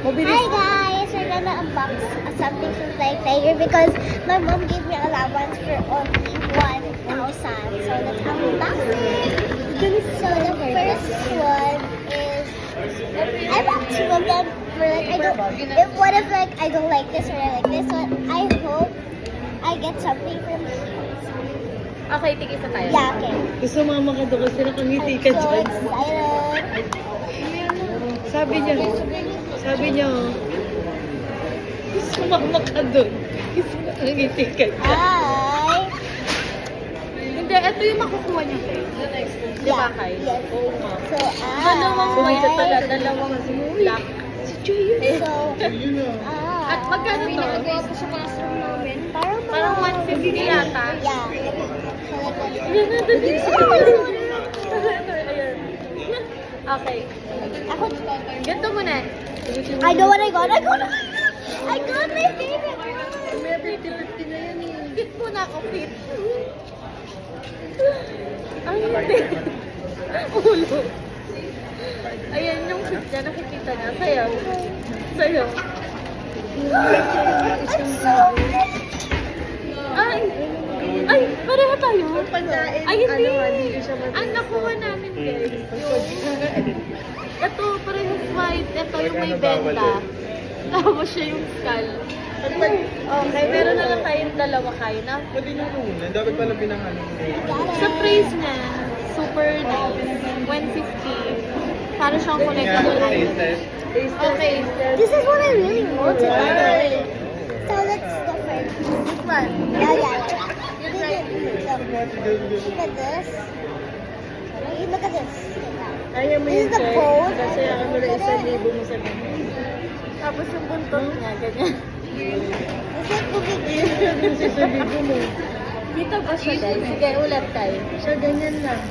Hi guys! We're gonna unbox something from Flying Tiger because my mom gave me allowance for only 1,000. So let's unbox it. So the first one is I bought two of them for like what if like I don't like this or I like this one? I hope I get something from Okay, tigil sa tayo. yeah, okay. Gusto mama ka doon kasi nakangiti ka I'm so dyan. excited. Sabi niya, gusto mama ka doon. Gusto nakangiti ka dyan. Hi! Hindi, ito yung makukuha niyo. Di ba, Kai? Yes. Oo nga. So, Dalawang white pala, dalawang black. So, At magkano to? ko sa classroom namin. Parang 150 yata. Yeah. So, like, Ayan, nandun din siya. Ayan. Okay. ako, Ganito muna. I know what I got. I got my favorite one. May 50-50 na yan eh. Fit muna ako, fit. Ang hindi. Ulo. Ayan yung fit niya, nakikita niya. Sa'yo. Sa'yo. I'm so Ay! Ay! Pareho tayo. Ay, hindi. hindi siya Ang nakuha namin, guys. Ito, parehong white. Ito yung may benta. Tapos siya yung skull. Okay, meron na lang tayong dalawa kayo na. Pwede nung una, dapat pala pinangalan. Sa price niya, super nice. 150. Para siyang collectible item. Okay. This is what I really wanted. By the way. So let's go first. This one. Yeah. Look at this. Look at this. Ayaw mo This yung is the check. code. Kasi ako mo na 1,000 mo sa ganyan. Tapos yung buntot niya, ganyan. This is the big Yung sasabihin mo. Dito ba siya, guys? Sige, ulat tayo. Siya ganyan lang.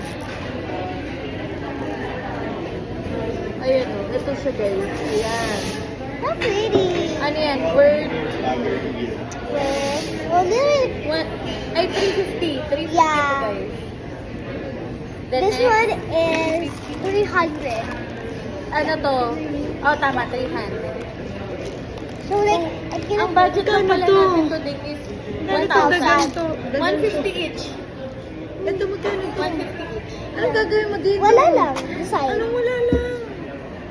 Ayun o, ito siya, guys. Ayan. How pretty. Ano yan? Word? Well, this, What? Ay, 350. 350 Yeah. ito, guys. The this next, one is 300. ano to? Oh, tama, 300. So like, I can Ang budget lang pala to? natin today is Ganito. 1,000. 150 each. Ito magkano to? 150 each. Anong gagawin mo dito? Wala lang. Design. Anong wala lang?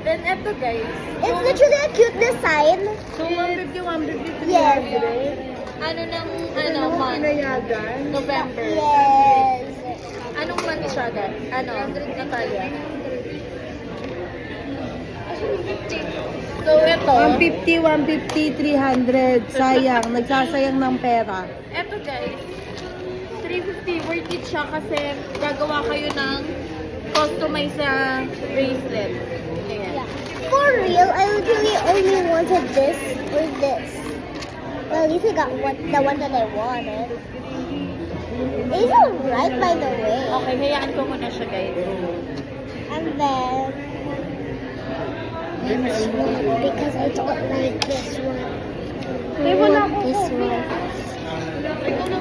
Then, eto, guys. It's literally a cute design. So, 150, 150, Yes. Ano ng, Ano mo month? pinayagan? November. Yes. Anong month siya, guys? Ano? Natalia. So, ito. 150, 150, 300. Sayang. Nagsasayang ng pera. Eto, guys. 350 worth it siya kasi gagawa kayo ng customize na bracelet. Ayan. Yeah. For real, I literally only wanted this or this. Well, at least I got the one that I wanted. It's alright, by the way. Okay, hayaan ko muna siya, guys. And then this one because I don't like this one. I Wala want ko. this one.